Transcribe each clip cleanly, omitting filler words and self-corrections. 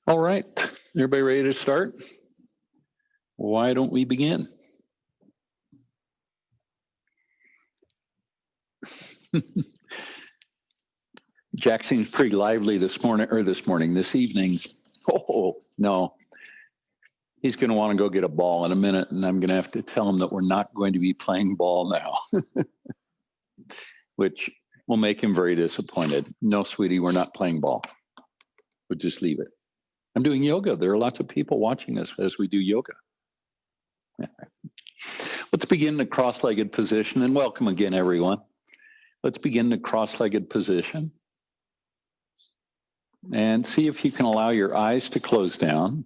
All right, everybody ready to start? Why don't we begin? Jack seems pretty lively this evening. Oh, no, he's going to want to go get a ball in a minute, and I'm going to have to tell him that we're not going to be playing ball now, which will make him very disappointed. No, sweetie, we're not playing ball. We'll just leave it. I'm doing yoga. There are lots of people watching us as we do yoga. Let's begin the cross-legged position, and welcome again, everyone. Let's begin the cross-legged position. And see if you can allow your eyes to close down.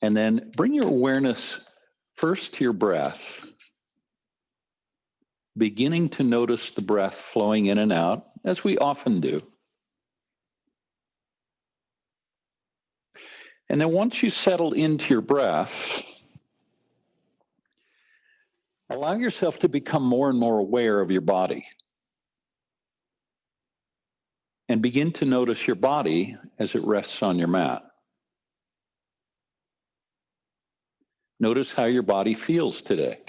And then bring your awareness first to your breath, beginning to notice the breath flowing in and out, as we often do. And then once you settle into your breath, allow yourself to become more and more aware of your body. And begin to notice your body as it rests on your mat. Notice how your body feels today.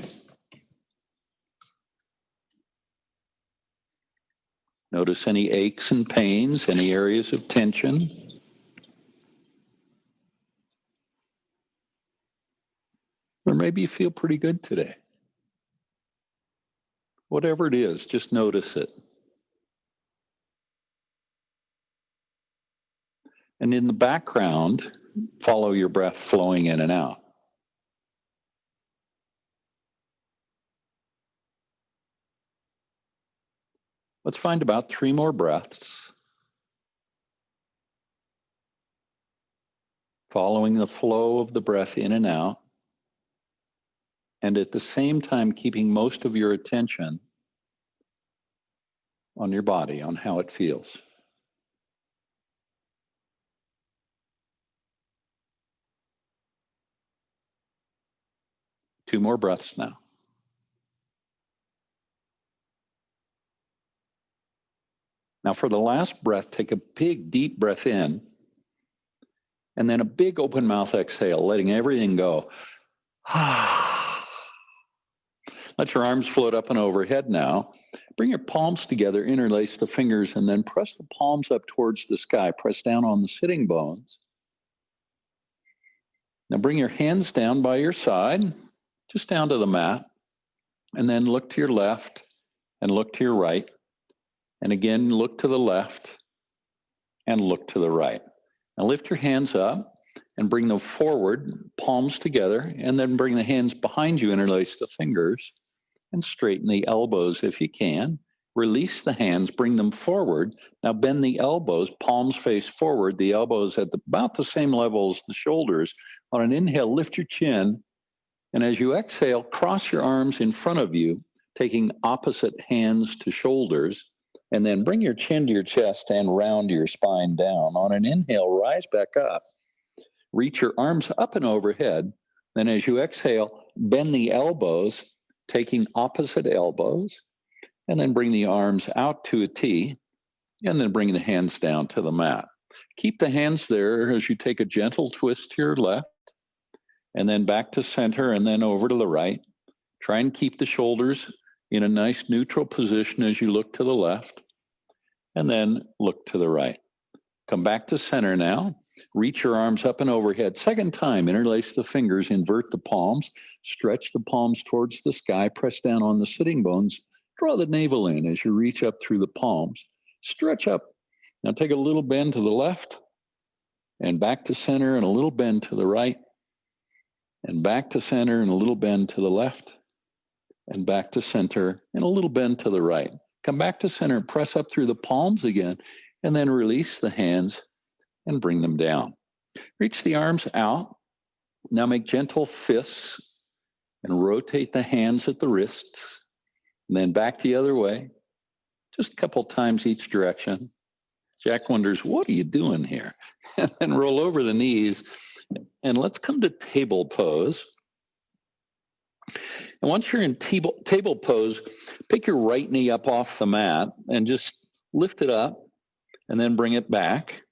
Notice any aches and pains, any areas of tension. Or maybe you feel pretty good today. Whatever it is, just notice it. And in the background, follow your breath flowing in and out. Let's find about 3 more breaths. Following the flow of the breath in and out. And at the same time, keeping most of your attention on your body, on how it feels. Two more breaths now. Now for the last breath, take a big, deep breath in, and then a big open mouth exhale, letting everything go. Let your arms float up and overhead now. Bring your palms together, interlace the fingers, and then press the palms up towards the sky. Press down on the sitting bones. Now bring your hands down by your side, just down to the mat, and then look to your left and look to your right. And again, look to the left and look to the right. Now lift your hands up and bring them forward, palms together, and then bring the hands behind you, interlace the fingers, and straighten the elbows if you can. Release the hands, bring them forward. Now bend the elbows, palms face forward, the elbows at about the same level as the shoulders. On an inhale, lift your chin, and as you exhale, cross your arms in front of you, taking opposite hands to shoulders, and then bring your chin to your chest and round your spine down. On an inhale, rise back up. Reach your arms up and overhead. Then as you exhale, bend the elbows, taking opposite elbows, and then bring the arms out to a T, and then bring the hands down to the mat. Keep the hands there as you take a gentle twist to your left, and then back to center, and then over to the right. Try and keep the shoulders in a nice neutral position as you look to the left, and then look to the right. Come back to center now. Reach your arms up and overhead. Second time, interlace the fingers, invert the palms, stretch the palms towards the sky, press down on the sitting bones, draw the navel in as you reach up through the palms. Stretch up. Now take a little bend to the left, and back to center, and a little bend to the right, and back to center, and a little bend to the left, and back to center, and a little bend to the right. Come back to center, press up through the palms again, and then release the hands and bring them down. Reach the arms out. Now make gentle fists and rotate the hands at the wrists, and then back the other way, just a couple times each direction. Jack wonders, what are you doing here? And then roll over the knees, and let's come to table pose. And once you're in table pose, pick your right knee up off the mat and just lift it up and then bring it back.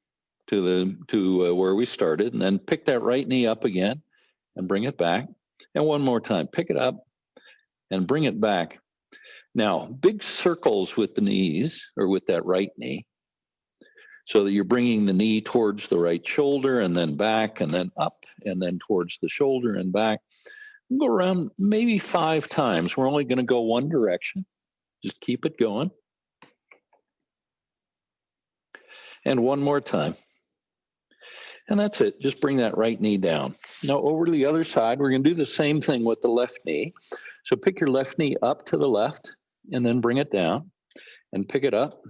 to where we started, and then pick that right knee up again and bring it back. And one more time, pick it up and bring it back. Now, big circles with the knees or with that right knee, so that you're bringing the knee towards the right shoulder and then back and then up and then towards the shoulder and back. Go around maybe 5 times. We're only going to go one direction. Just keep it going. And one more time. And that's it. Just bring that right knee down. Now over to the other side, we're going to do the same thing with the left knee. So pick your left knee up to the left and then bring it down, and pick it up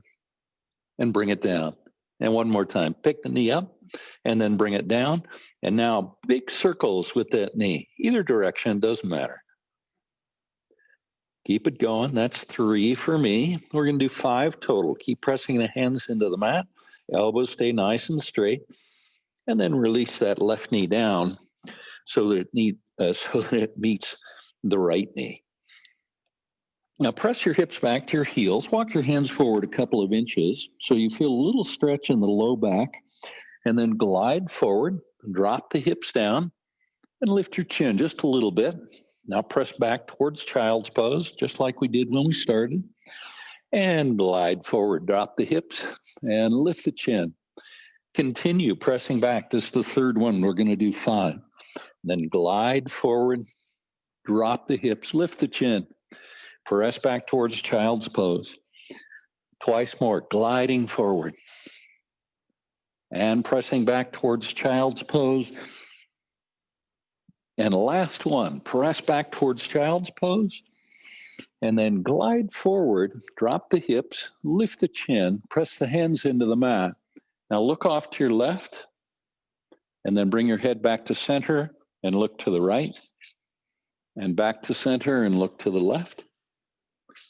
and bring it down. And one more time, pick the knee up and then bring it down. And now big circles with that knee. Either direction, doesn't matter. Keep it going. That's 3 for me. We're going to do 5 total. Keep pressing the hands into the mat. Elbows stay nice and straight. And then release that left knee down so that it meets the right knee. Now press your hips back to your heels. Walk your hands forward a couple of inches so you feel a little stretch in the low back. And then glide forward, drop the hips down, and lift your chin just a little bit. Now press back towards child's pose, just like we did when we started. And glide forward, drop the hips, and lift the chin. Continue pressing back. This is the third one. We're going to do 5. Then glide forward, drop the hips, lift the chin. Press back towards child's pose. Twice more, gliding forward. And pressing back towards child's pose. And last one, press back towards child's pose. And then glide forward, drop the hips, lift the chin, press the hands into the mat. Now look off to your left, and then bring your head back to center and look to the right. And back to center and look to the left.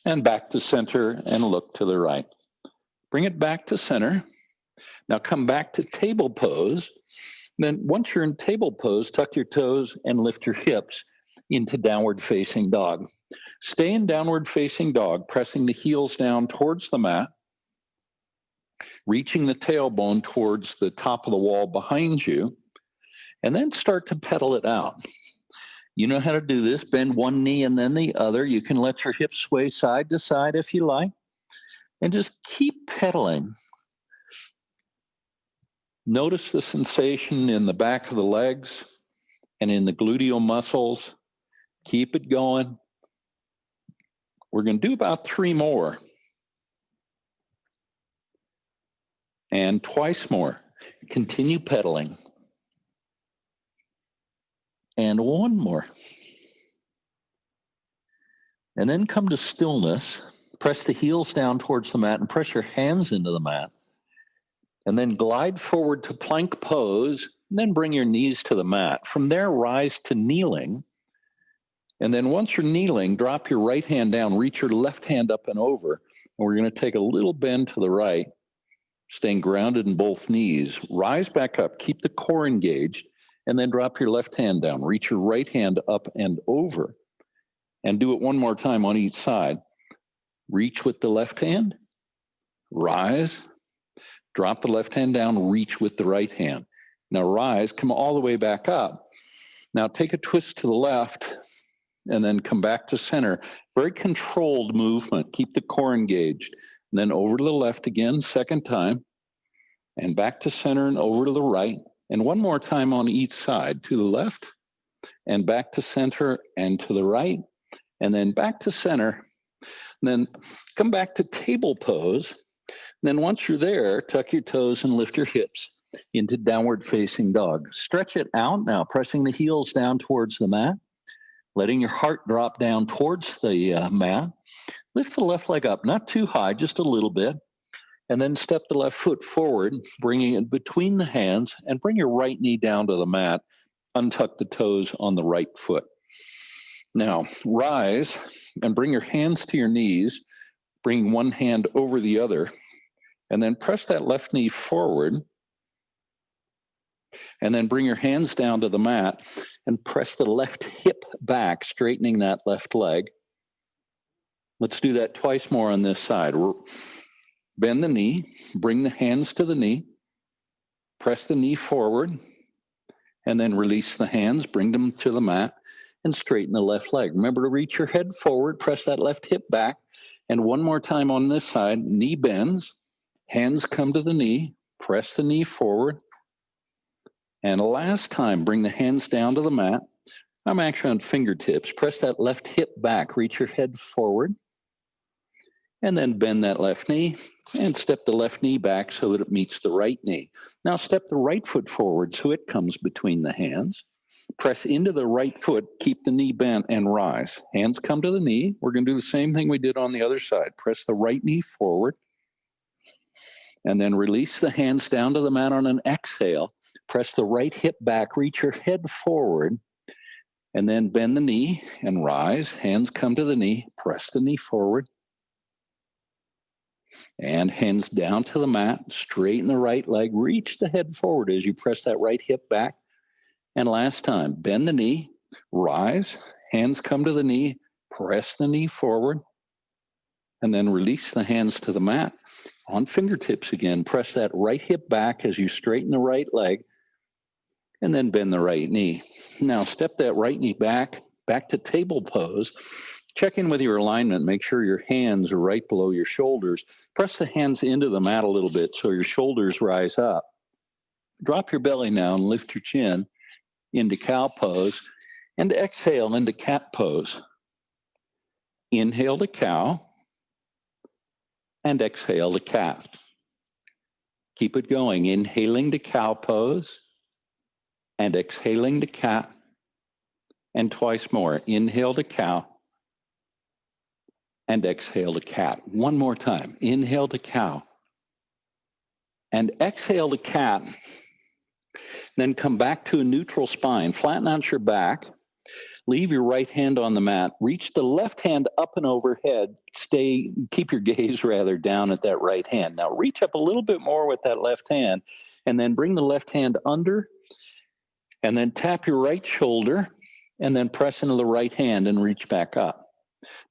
And back to center and look to the right. Bring it back to center. Now come back to table pose. Then once you're in table pose, tuck your toes and lift your hips into downward facing dog. Stay in downward facing dog, pressing the heels down towards the mat, reaching the tailbone towards the top of the wall behind you, and then start to pedal it out. You know how to do this. Bend one knee and then the other. You can let your hips sway side to side if you like. And just keep pedaling. Notice the sensation in the back of the legs and in the gluteal muscles. Keep it going. We're going to do about 3 more. And twice more. Continue pedaling. And 1 more. And then come to stillness. Press the heels down towards the mat and press your hands into the mat. And then glide forward to plank pose. And then bring your knees to the mat. From there, rise to kneeling. And then once you're kneeling, drop your right hand down. Reach your left hand up and over. And we're going to take a little bend to the right, staying grounded in both knees. Rise back up. Keep the core engaged. And then drop your left hand down. Reach your right hand up and over. And do it 1 more time on each side. Reach with the left hand. Rise. Drop the left hand down. Reach with the right hand. Now rise. Come all the way back up. Now take a twist to the left. And then come back to center. Very controlled movement. Keep the core engaged. And then over to the left again, second time. And back to center and over to the right. And 1 more time on each side. To the left. And back to center and to the right. And then back to center. And then come back to table pose. And then once you're there, tuck your toes and lift your hips into downward facing dog. Stretch it out now, pressing the heels down towards the mat. Letting your heart drop down towards the mat. Lift the left leg up, not too high, just a little bit. And then step the left foot forward, bringing it between the hands, and bring your right knee down to the mat. Untuck the toes on the right foot. Now, rise and bring your hands to your knees. Bring one hand over the other. And then press that left knee forward. And then bring your hands down to the mat and press the left hip back, straightening that left leg. Let's do that twice more on this side. Bend the knee, bring the hands to the knee, Press the knee forward, and then release the hands, bring them to the mat, and straighten the left leg. Remember to reach your head forward, press that left hip back, and one more time on this side, knee bends, hands come to the knee, press the knee forward, and last time, bring the hands down to the mat. I'm actually on fingertips. Press that left hip back, reach your head forward, and then bend that left knee and step the left knee back so that it meets the right knee. Now step the right foot forward so it comes between the hands. Press into the right foot, keep the knee bent and rise. Hands come to the knee. We're going to do the same thing we did on the other side. Press the right knee forward and then release the hands down to the mat on an exhale. Press the right hip back, reach your head forward, and then bend the knee and rise. Hands come to the knee, press the knee forward, and hands down to the mat, straighten the right leg, reach the head forward as you press that right hip back. And last time, bend the knee, rise, hands come to the knee, press the knee forward, and then release the hands to the mat. On fingertips again, press that right hip back as you straighten the right leg, and then bend the right knee. Now step that right knee back to table pose. Check in with your alignment. Make sure your hands are right below your shoulders. Press the hands into the mat a little bit so your shoulders rise up. Drop your belly now and lift your chin into cow pose and exhale into cat pose. Inhale to cow and exhale to cat. Keep it going. Inhaling to cow pose and exhaling to cat. And twice more. Inhale to cow and exhale to cat. One more time. Inhale to cow and exhale to cat. Then come back to a neutral spine. Flatten out your back. Leave your right hand on the mat. Reach the left hand up and overhead. Keep your gaze rather down at that right hand. Now reach up a little bit more with that left hand and then bring the left hand under and then tap your right shoulder and then press into the right hand and reach back up.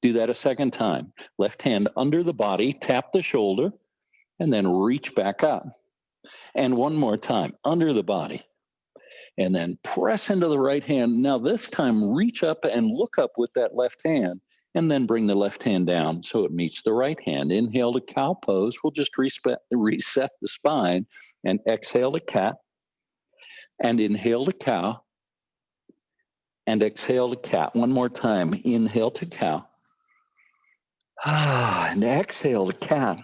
Do that a second time. Left hand under the body, tap the shoulder, and then reach back up. And one more time, under the body. And then press into the right hand. Now this time, reach up and look up with that left hand, and then bring the left hand down so it meets the right hand. Inhale to cow pose. We'll just reset the spine, and exhale to cat, and inhale to cow, and exhale to cat. One more time. Inhale to cow. And exhale to cat.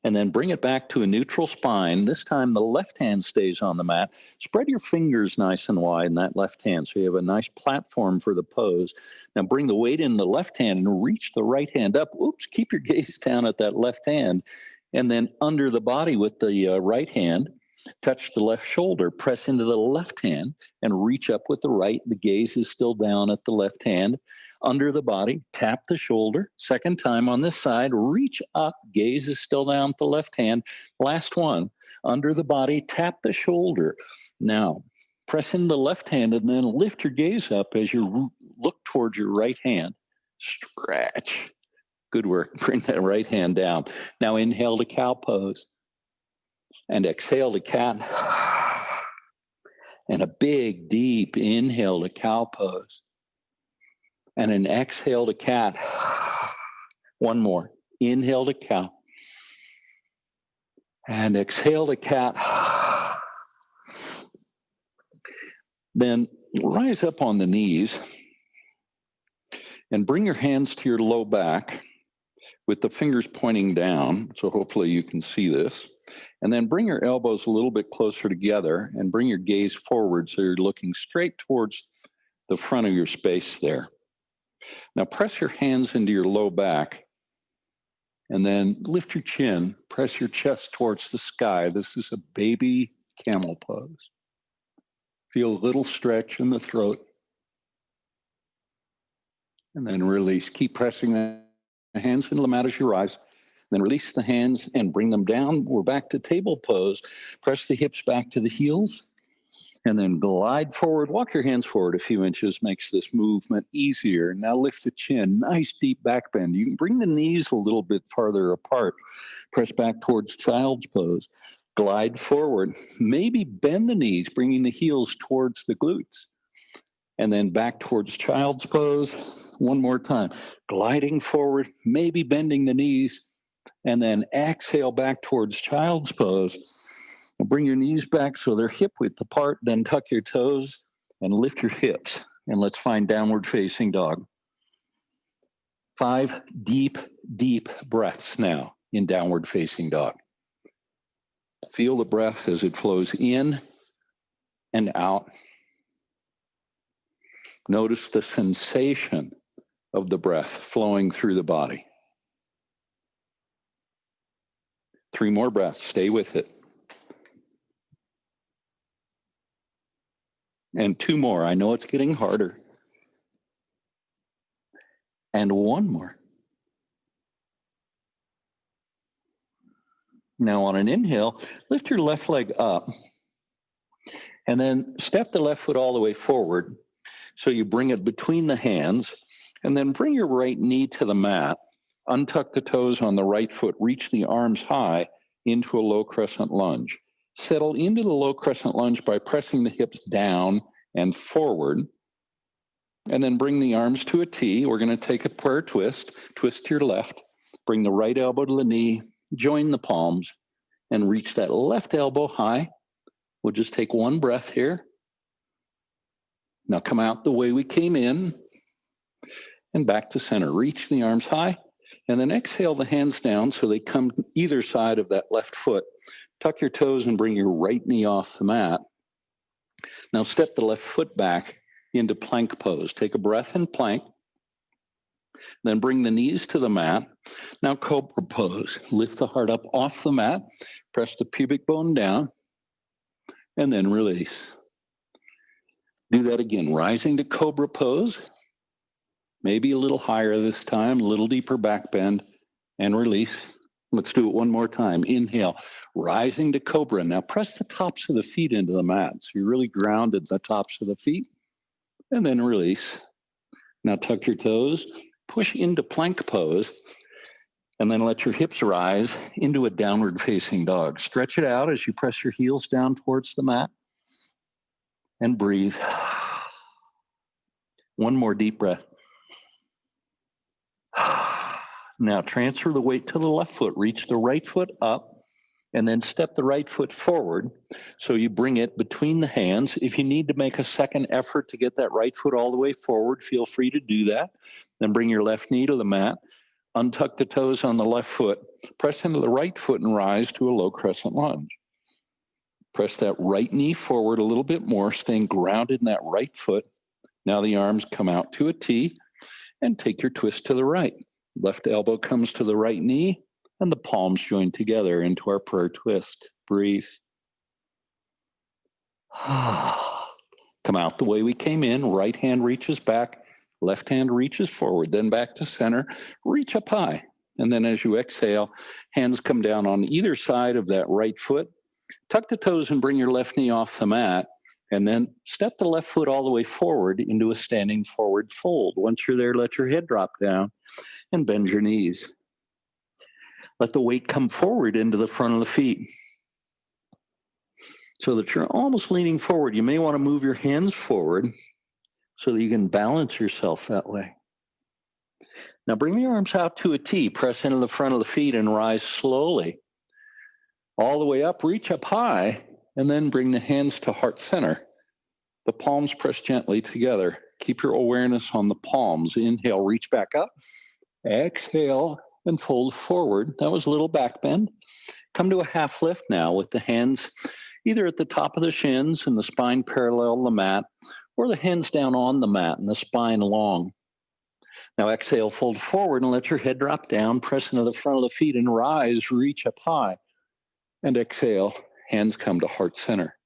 And then bring it back to a neutral spine. This time the left hand stays on the mat. Spread your fingers nice and wide in that left hand so you have a nice platform for the pose. Now bring the weight in the left hand and reach the right hand up. Oops, keep your gaze down at that left hand. And then under the body with the right hand, touch the left shoulder, press into the left hand and reach up with the right. The gaze is still down at the left hand. Under the body, tap the shoulder. Second time on this side, reach up, gaze is still down at the left hand. Last one, under the body, tap the shoulder. Now, press in the left hand and then lift your gaze up as you look towards your right hand. Stretch. Good work. Bring that right hand down. Now inhale to cow pose and exhale to cat. And a big, deep inhale to cow pose. And an exhale to cat. One more. Inhale to cow. And exhale to cat. Then rise up on the knees and bring your hands to your low back with the fingers pointing down. So hopefully you can see this. And then bring your elbows a little bit closer together and bring your gaze forward so you're looking straight towards the front of your space there. Now press your hands into your low back and then lift your chin, press your chest towards the sky. This is a baby camel pose. Feel a little stretch in the throat and then release. Keep pressing the hands into the mat as you rise. Then release the hands and bring them down. We're back to table pose. Press the hips back to the heels. And then glide forward. Walk your hands forward a few inches, makes this movement easier. Now lift the chin, nice deep back bend. You can bring the knees a little bit farther apart. Press back towards child's pose. Glide forward. Maybe bend the knees, bringing the heels towards the glutes. And then back towards child's pose. One more time. Gliding forward, maybe bending the knees, and then exhale back towards child's pose. And bring your knees back so they're hip width apart, then tuck your toes and lift your hips. And let's find downward facing dog. 5 deep, deep breaths now in downward facing dog. Feel the breath as it flows in and out. Notice the sensation of the breath flowing through the body. 3 more breaths. Stay with it. And 2 more. I know it's getting harder. And 1 more. Now on an inhale, lift your left leg up and then step the left foot all the way forward. So you bring it between the hands and then bring your right knee to the mat. Untuck the toes on the right foot. Reach the arms high into a low crescent lunge. Settle into the low crescent lunge by pressing the hips down and forward. And then bring the arms to a T. We're going to take a prayer twist. Twist to your left. Bring the right elbow to the knee. Join the palms and reach that left elbow high. We'll just take 1 breath here. Now come out the way we came in and back to center. Reach the arms high and then exhale the hands down so they come either side of that left foot. Tuck your toes and bring your right knee off the mat. Now step the left foot back into plank pose. Take a breath in plank. Then bring the knees to the mat. Now cobra pose. Lift the heart up off the mat. Press the pubic bone down. And then release. Do that again. Rising to cobra pose. Maybe a little higher this time. A little deeper back bend. And release. Let's do it one more time. Inhale. Rising to cobra. Now press the tops of the feet into the mat. So you're really grounded the tops of the feet. And then release. Now tuck your toes. Push into plank pose, and then let your hips rise into a downward facing dog. Stretch it out as you press your heels down towards the mat, and breathe. 1 more deep breath. Now transfer the weight to the left foot. Reach the right foot up, and then step the right foot forward. So you bring it between the hands. If you need to make a second effort to get that right foot all the way forward, feel free to do that. Then bring your left knee to the mat. Untuck the toes on the left foot. Press into the right foot and rise to a low crescent lunge. Press that right knee forward a little bit more, staying grounded in that right foot. Now the arms come out to a T and take your twist to the right. Left elbow comes to the right knee and the palms join together into our prayer twist. Breathe. Come out the way we came in. Right hand reaches back. Left hand reaches forward. Then back to center. Reach up high. And then as you exhale, hands come down on either side of that right foot. Tuck the toes and bring your left knee off the mat. And then step the left foot all the way forward into a standing forward fold. Once you're there, let your head drop down and bend your knees. Let the weight come forward into the front of the feet so that you're almost leaning forward. You may want to move your hands forward so that you can balance yourself that way. Now bring the arms out to a T. Press into the front of the feet and rise slowly. All the way up, reach up high, and then bring the hands to heart center. The palms press gently together. Keep your awareness on the palms. Inhale, reach back up. Exhale, and fold forward. That was a little back bend. Come to a half lift now with the hands either at the top of the shins and the spine parallel the mat, or the hands down on the mat and the spine long. Now exhale, fold forward and let your head drop down. Press into the front of the feet and rise, reach up high. And exhale, hands come to heart center.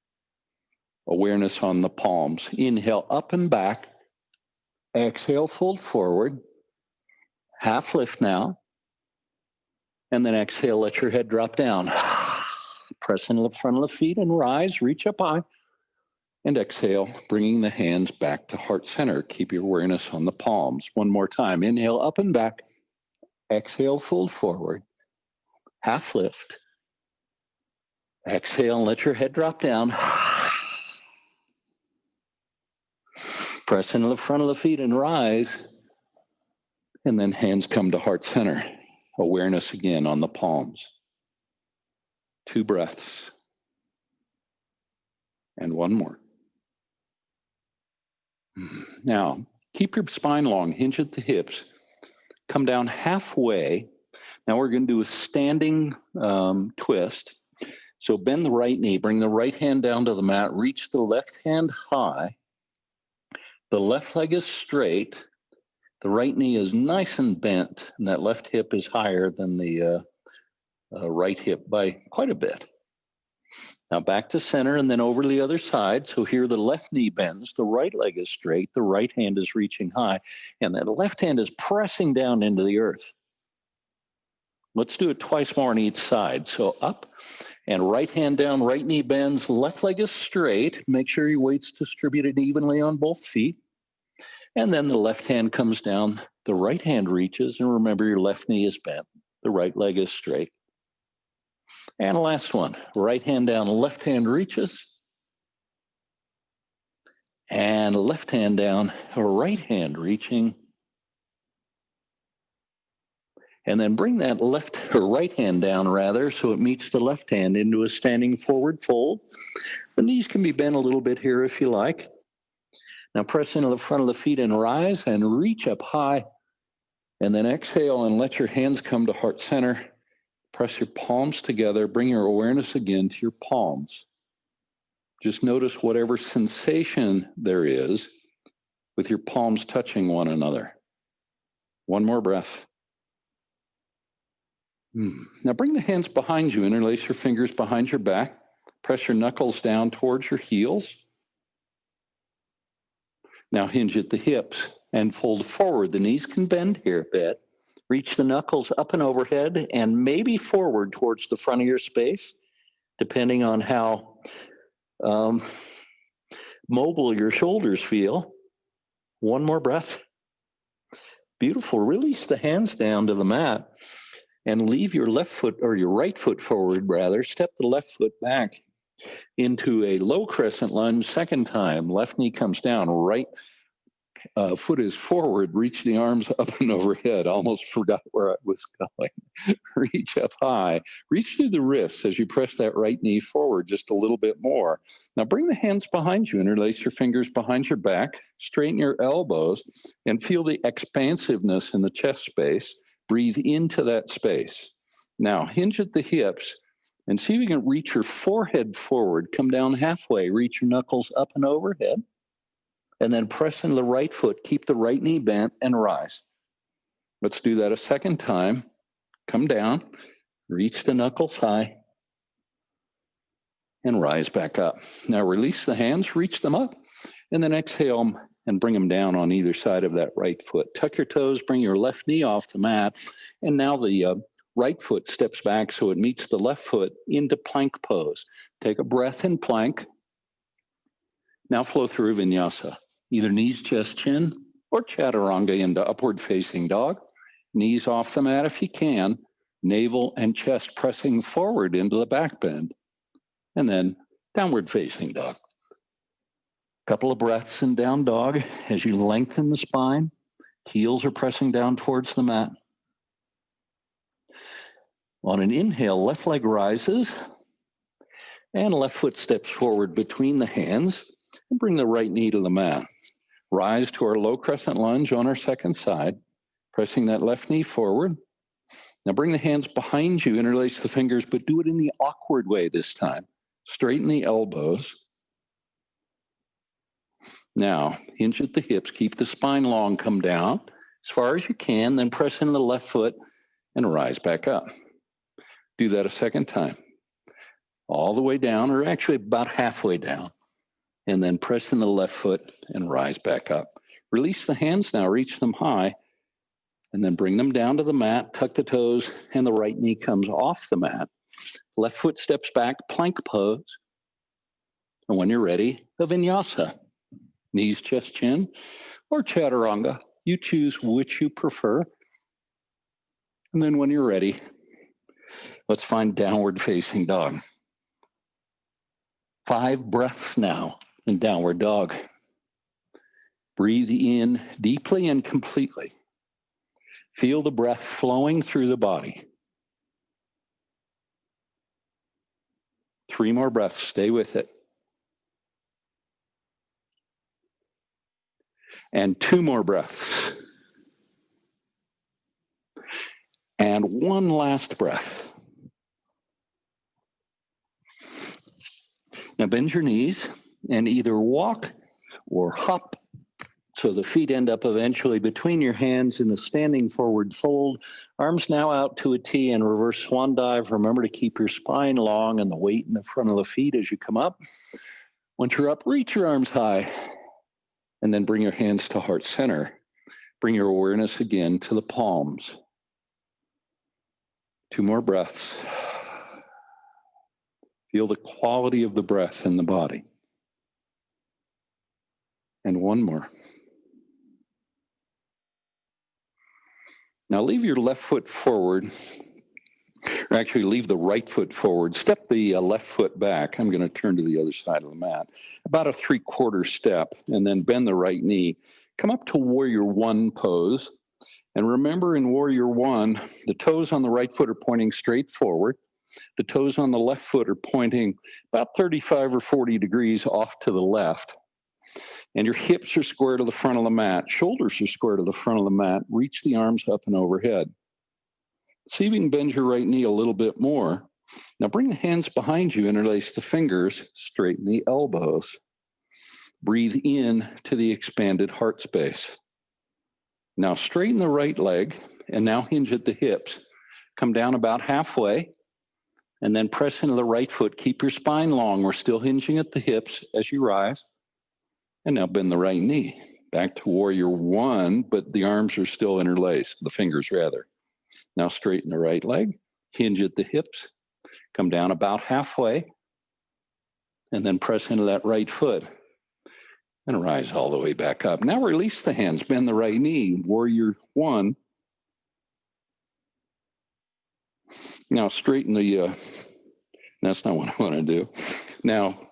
Awareness on the palms. Inhale, up and back. Exhale, fold forward. Half lift now. And then exhale, let your head drop down. Press into the front of the feet and rise, reach up high. And exhale, bringing the hands back to heart center. Keep your awareness on the palms. One more time. Inhale, up and back. Exhale, fold forward. Half lift. Exhale and let your head drop down. Press into the front of the feet and rise. And then hands come to heart center. Awareness again on the palms. 2 breaths. And one more. Now, keep your spine long, hinge at the hips. Come down halfway. Now we're going to do a standing twist. So bend the right knee, bring the right hand down to the mat, reach the left hand high. The left leg is straight. The right knee is nice and bent, and that left hip is higher than the right hip by quite a bit. Now back to center and then over to the other side. So here the left knee bends, the right leg is straight, the right hand is reaching high, and that left hand is pressing down into the earth. Let's do it twice more on each side. So up and right hand down, right knee bends, left leg is straight. Make sure your weight's distributed evenly on both feet. And then the left hand comes down, the right hand reaches, and remember your left knee is bent, the right leg is straight. And last one, right hand down, left hand reaches, and left hand down, right hand reaching. And then bring that left or right hand down rather, so it meets the left hand into a standing forward fold. The knees can be bent a little bit here if you like. Now press into the front of the feet and rise and reach up high. And then exhale and let your hands come to heart center. Press your palms together. Bring your awareness again to your palms. Just notice whatever sensation there is with your palms touching one another. One more breath. Now bring the hands behind you. Interlace your fingers behind your back. Press your knuckles down towards your heels. Now hinge at the hips and fold forward. The knees can bend here a bit. Reach the knuckles up and overhead and maybe forward towards the front of your space, depending on how mobile your shoulders feel. One more breath. Beautiful. Release the hands down to the mat and leave your left foot, or your right foot forward rather. Step the left foot back into a low crescent lunge. Second time, left knee comes down, right foot is forward, reach the arms up and overhead. Almost forgot where I was going. Reach up high, reach through the wrists as you press that right knee forward just a little bit more. Now bring the hands behind you, interlace your fingers behind your back, straighten your elbows, and feel the expansiveness in the chest space. Breathe into that space. Now hinge at the hips and see if you can reach your forehead forward, come down halfway, reach your knuckles up and overhead. And then press into the right foot, keep the right knee bent, and rise. Let's do that a second time. Come down, reach the knuckles high, and rise back up. Now release the hands, reach them up, and then exhale and bring them down on either side of that right foot. Tuck your toes, bring your left knee off the mat, and now the right foot steps back so it meets the left foot into plank pose. Take a breath in plank. Now flow through Vinyasa. Either knees, chest, chin, or chaturanga into upward facing dog. Knees off the mat if you can. Navel and chest pressing forward into the back bend. And then downward facing dog. Couple of breaths in down dog as you lengthen the spine. Heels are pressing down towards the mat. On an inhale, left leg rises. And left foot steps forward between the hands. And bring the right knee to the mat. Rise to our low crescent lunge on our second side, pressing that left knee forward. Now bring the hands behind you, interlace the fingers, but do it in the awkward way this time. Straighten the elbows. Now hinge at the hips, keep the spine long, come down as far as you can, then press into the left foot and rise back up. Do that a second time. All the way down, or actually about halfway down. And then press in the left foot and rise back up. Release the hands now, reach them high, and then bring them down to the mat, tuck the toes, and the right knee comes off the mat. Left foot steps back, plank pose. And when you're ready, a vinyasa. Knees, chest, chin, or chaturanga. You choose which you prefer. And then when you're ready, let's find downward facing dog. 5 breaths now in downward dog. Breathe in deeply and completely. Feel the breath flowing through the body. 3 more breaths, stay with it. And 2 more breaths. And 1 last breath. Now bend your knees and either walk or hop so the feet end up eventually between your hands in a standing forward fold. Arms now out to a T and reverse swan dive. Remember to keep your spine long and the weight in the front of the feet as you come up. Once you're up, reach your arms high and then bring your hands to heart center. Bring your awareness again to the palms. 2 more breaths. Feel the quality of the breath in the body. And 1 more. Now leave your left foot forward, or actually leave the right foot forward. Step the left foot back. I'm going to turn to the other side of the mat. About a 3/4 step, and then bend the right knee. Come up to Warrior One pose. And remember, in Warrior One, the toes on the right foot are pointing straight forward. The toes on the left foot are pointing about 35 or 40 degrees off to the left. And your hips are square to the front of the mat. Shoulders are square to the front of the mat. Reach the arms up and overhead. See if you can bend your right knee a little bit more. Now bring the hands behind you, interlace the fingers, straighten the elbows. Breathe in to the expanded heart space. Now straighten the right leg and now hinge at the hips. Come down about halfway and then press into the right foot. Keep your spine long. We're still hinging at the hips as you rise. And now bend the right knee. Back to Warrior One, but the arms are still interlaced, the fingers rather. Now straighten the right leg, hinge at the hips, come down about halfway, and then press into that right foot and rise all the way back up. Now release the hands, bend the right knee, Warrior One. Now straighten the, that's not what I want to do. Now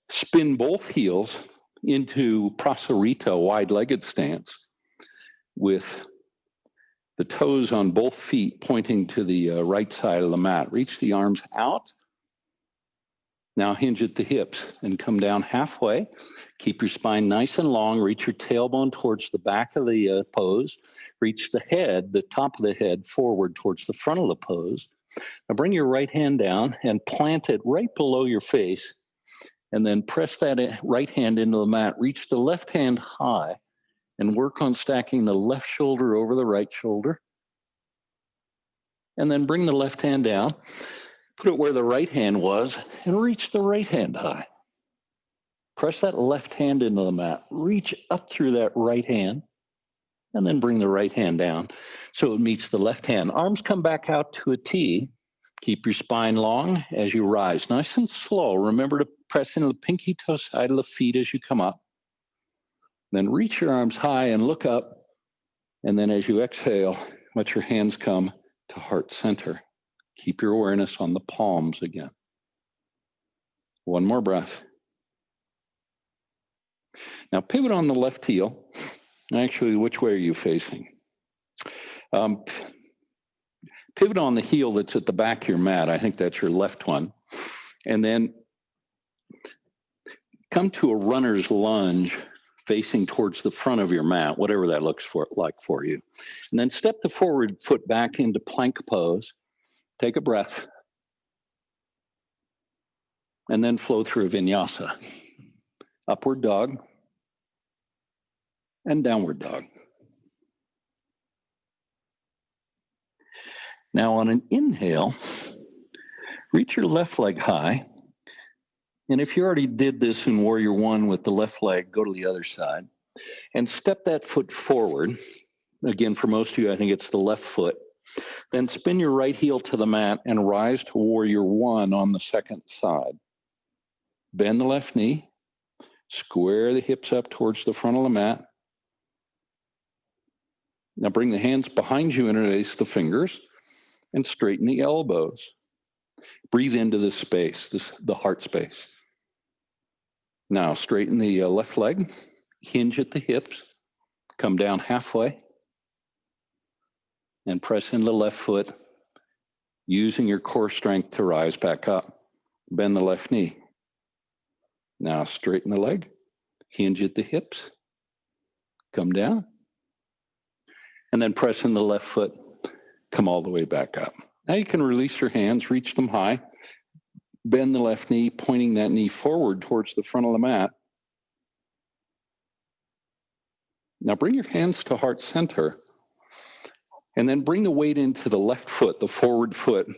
spin both heels into Prasarita, wide-legged stance, with the toes on both feet pointing to the right side of the mat. Reach the arms out. Now hinge at the hips and come down halfway. Keep your spine nice and long. Reach your tailbone towards the back of the pose. Reach the head, the top of the head, forward towards the front of the pose. Now bring your right hand down and plant it right below your face. And then press that right hand into the mat. Reach the left hand high and work on stacking the left shoulder over the right shoulder. And then bring the left hand down, put it where the right hand was, and reach the right hand high. Press that left hand into the mat. Reach up through that right hand, and then bring the right hand down so it meets the left hand. Arms come back out to a T. Keep your spine long as you rise, nice and slow. Remember to press into the pinky toe side of the feet as you come up. Then reach your arms high and look up. And then as you exhale, let your hands come to heart center. Keep your awareness on the palms again. 1 more breath. Now pivot on the left heel. Actually, which way are you facing? Pivot on the heel that's at the back of your mat. I think that's your left one. And then come to a runner's lunge facing towards the front of your mat, whatever that looks like for you. And then step the forward foot back into plank pose. Take a breath. And then flow through a vinyasa. Upward dog and downward dog. Now on an inhale, reach your left leg high. And if you already did this in Warrior One with the left leg, go to the other side and step that foot forward. Again, for most of you, I think it's the left foot. Then spin your right heel to the mat and rise to Warrior One on the second side. Bend the left knee, square the hips up towards the front of the mat. Now bring the hands behind you, interlace the fingers, and straighten the elbows. Breathe into this space, the heart space. Now straighten the left leg, hinge at the hips, come down halfway, and press into the left foot, using your core strength to rise back up. Bend the left knee. Now straighten the leg, hinge at the hips, come down, and then press in the left foot, come all the way back up. Now you can release your hands, reach them high, bend the left knee, pointing that knee forward towards the front of the mat. Now bring your hands to heart center, and then bring the weight into the left foot, the forward foot,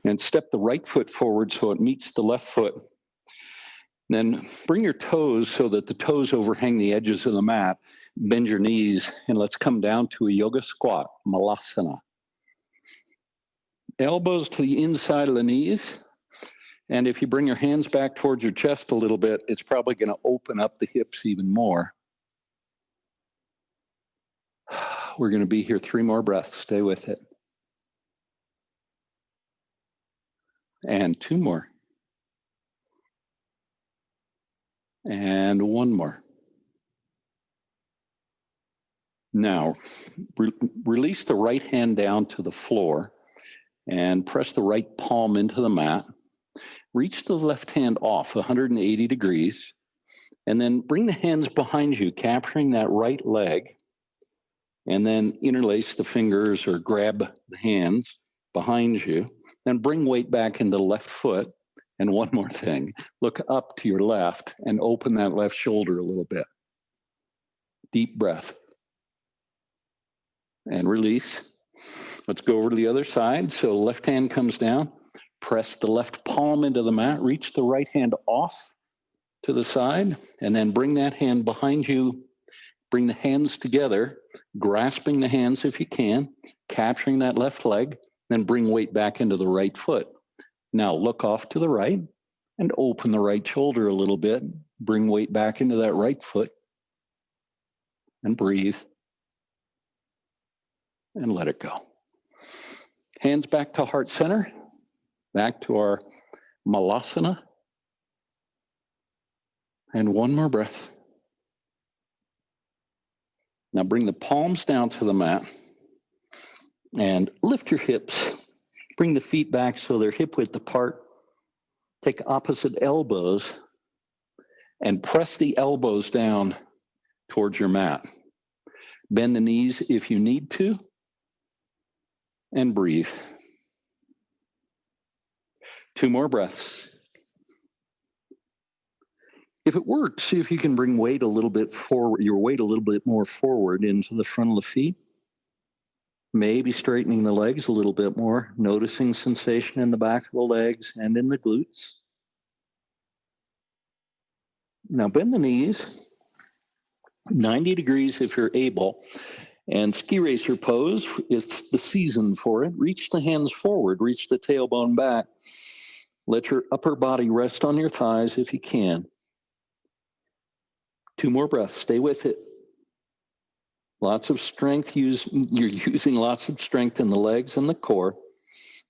and step the right foot forward so it meets the left foot. Then bring your toes so that the toes overhang the edges of the mat. Bend your knees, and let's come down to a yoga squat, malasana. Elbows to the inside of the knees. And if you bring your hands back towards your chest a little bit, it's probably going to open up the hips even more. We're going to be here 3 more breaths. Stay with it. And 2 more. And 1 more. Now, release the right hand down to the floor and press the right palm into the mat. Reach the left hand off 180 degrees, and then bring the hands behind you, capturing that right leg, and then interlace the fingers or grab the hands behind you. Then bring weight back into the left foot. And one more thing, look up to your left and open that left shoulder a little bit. Deep breath. And release. Let's go over to the other side. So left hand comes down. Press the left palm into the mat. Reach the right hand off to the side. And then bring that hand behind you. Bring the hands together, grasping the hands if you can, capturing that left leg, then bring weight back into the right foot. Now look off to the right and open the right shoulder a little bit. Bring weight back into that right foot and breathe and let it go. Hands back to heart center, back to our malasana. And 1 more breath. Now bring the palms down to the mat and lift your hips. Bring the feet back so they're hip width apart. Take opposite elbows and press the elbows down towards your mat. Bend the knees if you need to, and breathe. 2 more breaths. If it works, see if you can bring weight a little bit forward, your weight a little bit more forward into the front of the feet. Maybe straightening the legs a little bit more, noticing sensation in the back of the legs and in the glutes. Now bend the knees 90 degrees if you're able, and ski racer pose is the season for it. Reach the hands forward, reach the tailbone back. Let your upper body rest on your thighs if you can. 2 more breaths, stay with it. Lots of strength, you're using lots of strength in the legs and the core.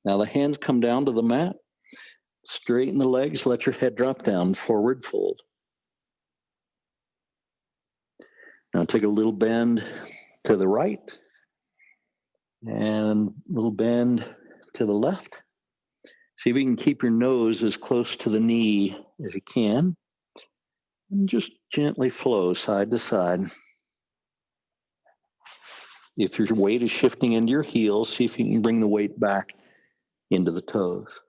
Now the hands come down to the mat. Straighten the legs, let your head drop down, forward fold. Now take a little bend to the right and a little bend to the left. See if you can keep your nose as close to the knee as you can. And just gently flow side to side. If your weight is shifting into your heels, see if you can bring the weight back into the toes.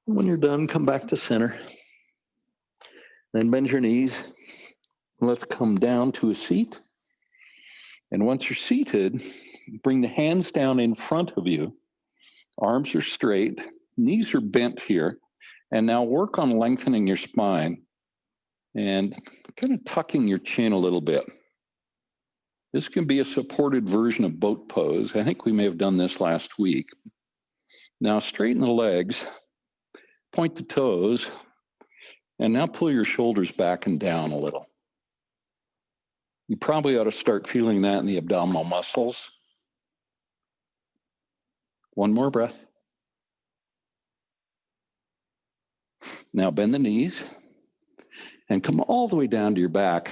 When you're done, come back to center. Then bend your knees. Let's come down to a seat. And once you're seated, bring the hands down in front of you. Arms are straight, knees are bent here. And now work on lengthening your spine and kind of tucking your chin a little bit. This can be a supported version of boat pose. I think we may have done this last week. Now straighten the legs, point the toes, and now pull your shoulders back and down a little. You probably ought to start feeling that in the abdominal muscles. 1 more breath. Now bend the knees and come all the way down to your back.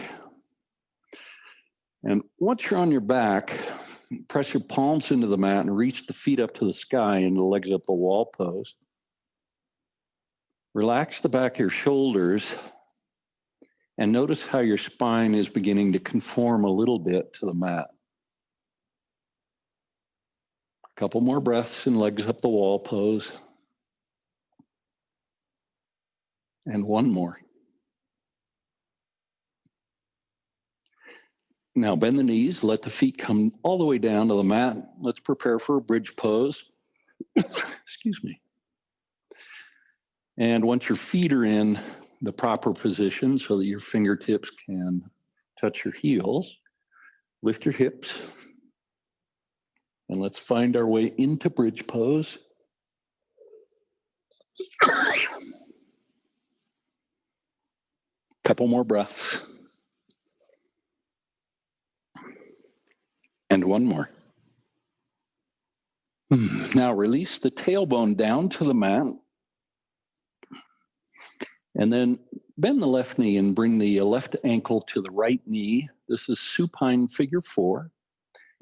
And once you're on your back, press your palms into the mat and reach the feet up to the sky and the legs up the wall pose. Relax the back of your shoulders and notice how your spine is beginning to conform a little bit to the mat. A couple more breaths in legs up the wall pose. And one more. Now bend the knees, let the feet come all the way down to the mat. Let's prepare for a bridge pose. Excuse me. And once your feet are in the proper position so that your fingertips can touch your heels, lift your hips. And let's find our way into bridge pose. Couple more breaths. And one more. Now release the tailbone down to the mat. And then bend the left knee and bring the left ankle to the right knee. This is supine figure 4.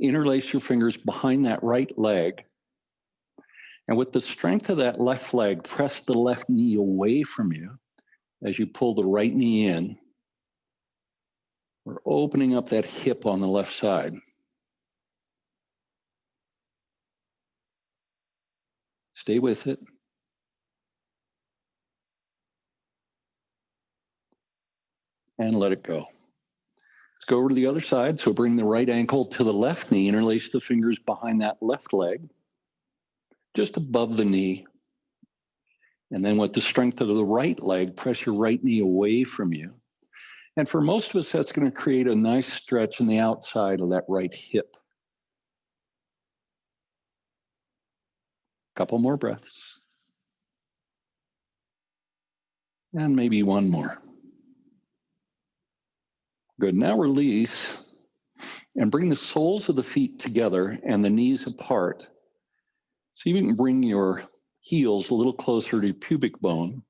Interlace your fingers behind that right leg. And with the strength of that left leg, press the left knee away from you as you pull the right knee in. We're opening up that hip on the left side. Stay with it. And let it go. Let's go over to the other side. So bring the right ankle to the left knee, interlace the fingers behind that left leg, just above the knee. And then with the strength of the right leg, press your right knee away from you. And for most of us, that's going to create a nice stretch in the outside of that right hip. Couple more breaths. And maybe one more. Good. Now release and bring the soles of the feet together and the knees apart. So you can bring your heels a little closer to your pubic bone.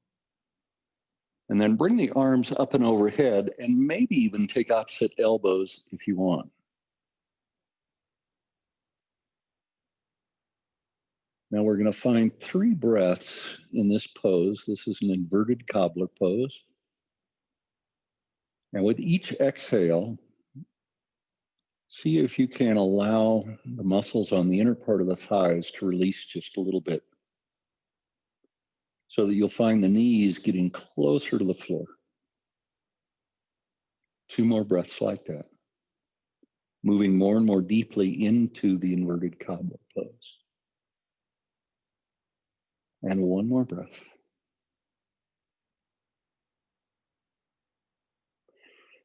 And then bring the arms up and overhead and maybe even take opposite elbows if you want. Now we're going to find 3 breaths in this pose. This is an inverted cobbler pose. And with each exhale, see if you can allow the muscles on the inner part of the thighs to release just a little bit so that you'll find the knees getting closer to the floor. 2 more breaths like that. Moving more and more deeply into the inverted cobbler pose. And 1 more breath.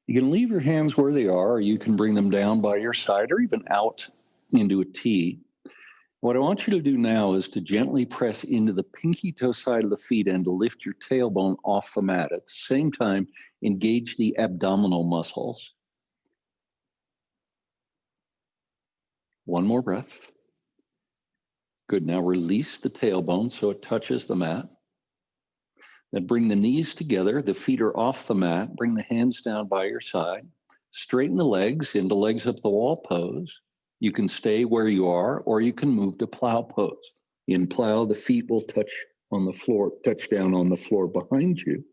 You can leave your hands where they are, or you can bring them down by your side or even out into a T. What I want you to do now is to gently press into the pinky toe side of the feet and to lift your tailbone off the mat. At the same time, engage the abdominal muscles. 1 more breath. Good. Now release the tailbone so it touches the mat. Then bring the knees together. The feet are off the mat. Bring the hands down by your side. Straighten the legs into legs up the wall pose. You can stay where you are, or you can move to plow pose. In plow, the feet will touch on the floor, touch down on the floor behind you.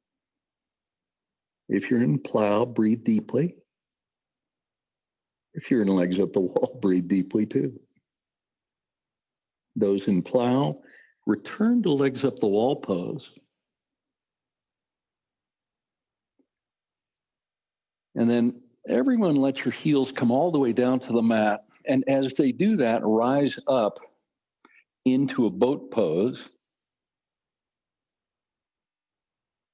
If you're in plow, breathe deeply. If you're in legs up the wall, breathe deeply too. Those in plow, return to legs up the wall pose. And then everyone let your heels come all the way down to the mat. And as they do that, rise up into a boat pose.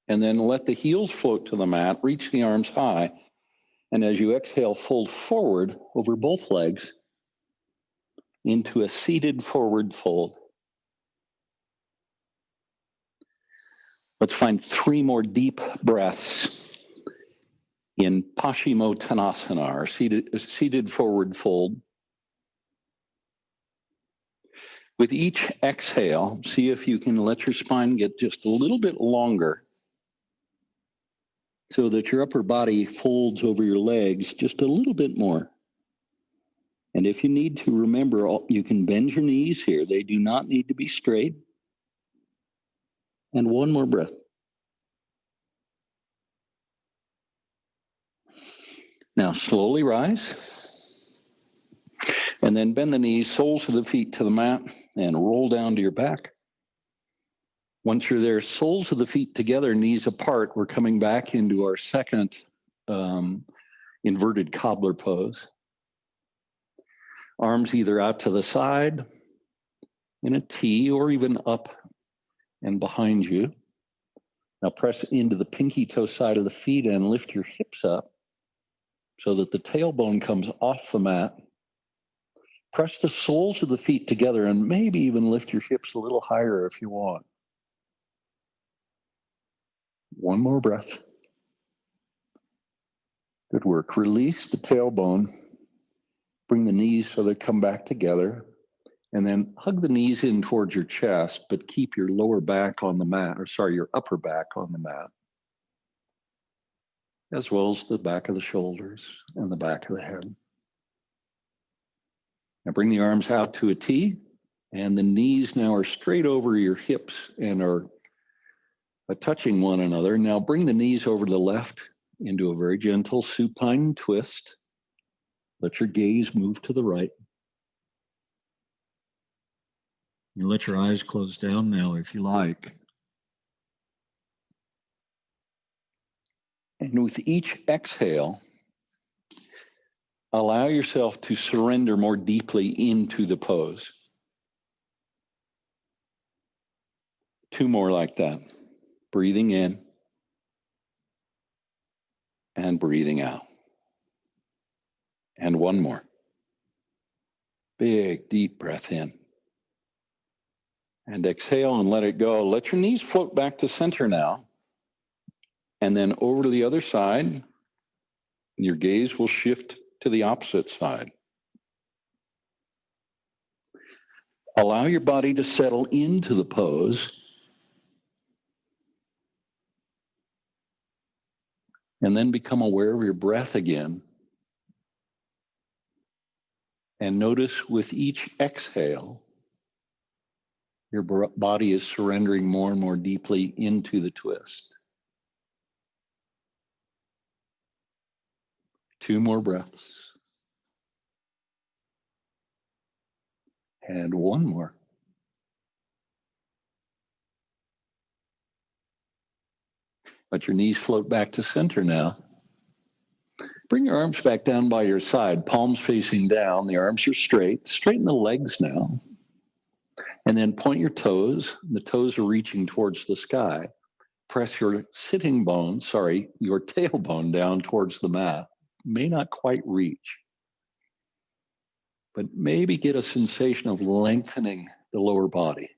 And then let the heels float to the mat, reach the arms high. And as you exhale, fold forward over both legs into a seated forward fold. Let's find 3 more deep breaths in Paschimottanasana, or seated forward fold. With each exhale, see if you can let your spine get just a little bit longer so that your upper body folds over your legs just a little bit more. And if you need to, remember, you can bend your knees here. They do not need to be straight. And one more breath. Now slowly rise. And then bend the knees, soles of the feet to the mat, and roll down to your back. Once you're there, soles of the feet together, knees apart, we're coming back into our second inverted cobbler pose. Arms either out to the side in a T or even up and behind you. Now press into the pinky toe side of the feet and lift your hips up so that the tailbone comes off the mat. Press the soles of the feet together and maybe even lift your hips a little higher if you want. One more breath. Good work. Release the tailbone. Bring the knees so they come back together. And then hug the knees in towards your chest, but keep your lower back on the mat, your upper back on the mat, as well as the back of the shoulders and the back of the head. Now bring the arms out to a T, and the knees now are straight over your hips and are touching one another. Now bring the knees over to the left into a very gentle supine twist. Let your gaze move to the right. You let your eyes close down now if you like. And with each exhale, allow yourself to surrender more deeply into the pose. 2 more like that. Breathing in and breathing out. And 1 more. Big, deep breath in. And exhale and let it go. Let your knees float back to center now. And then over to the other side. Your gaze will shift to the opposite side. Allow your body to settle into the pose. And then become aware of your breath again. And notice with each exhale, your body is surrendering more and more deeply into the twist. 2 more breaths. And 1 more. Let your knees float back to center now. Bring your arms back down by your side, palms facing down. The arms are straight. Straighten the legs now. And then point your toes. The toes are reaching towards the sky. Press your your tailbone down towards the mat. May not quite reach, but maybe get a sensation of lengthening the lower body.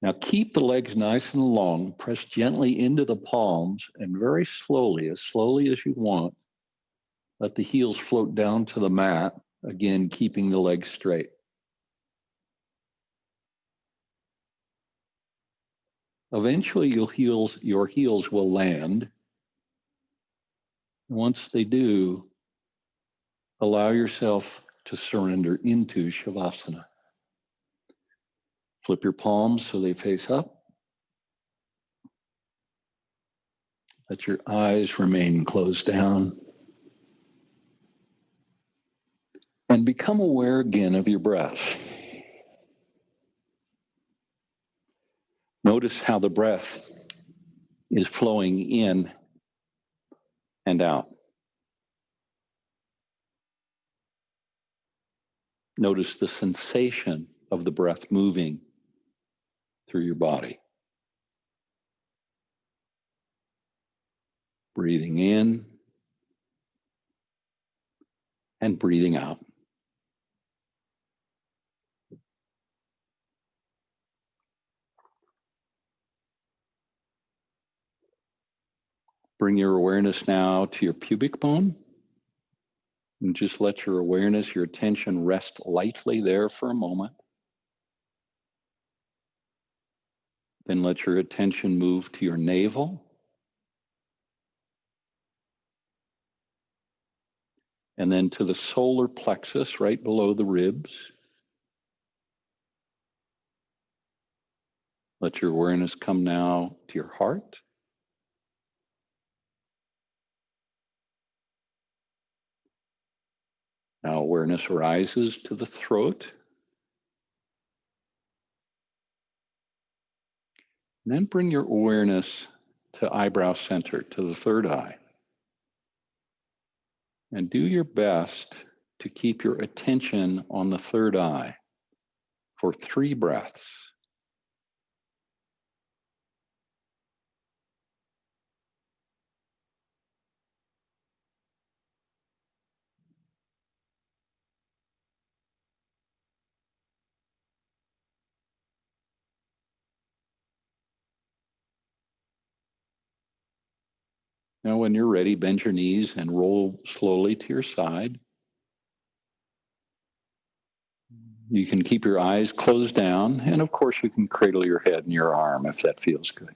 Now keep the legs nice and long. Press gently into the palms and very slowly as you want, let the heels float down to the mat, again keeping the legs straight. Eventually your heels will land. Once they do, allow yourself to surrender into Shavasana. Flip your palms so they face up. Let your eyes remain closed down. And become aware again of your breath. Notice how the breath is flowing in and out. Notice the sensation of the breath moving through your body. Breathing in and breathing out. Bring your awareness now to your pubic bone. And just let your awareness, your attention rest lightly there for a moment. Then let your attention move to your navel. And then to the solar plexus right below the ribs. Let your awareness come now to your heart. Now awareness rises to the throat. And then bring your awareness to eyebrow center, to the third eye. And do your best to keep your attention on the third eye for 3 breaths. Now, when you're ready, bend your knees and roll slowly to your side. You can keep your eyes closed down, and of course, you can cradle your head in your arm if that feels good.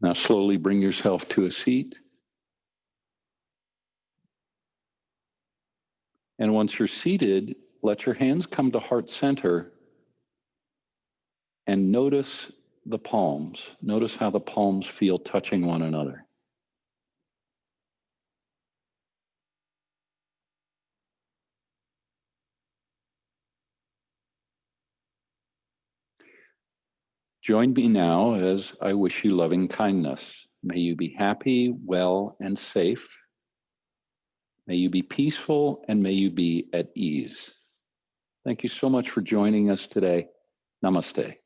Now, slowly bring yourself to a seat. And once you're seated, let your hands come to heart center and notice the palms. Notice how the palms feel touching one another. Join me now as I wish you loving kindness. May you be happy, well, and safe. May you be peaceful, and may you be at ease. Thank you so much for joining us today. Namaste.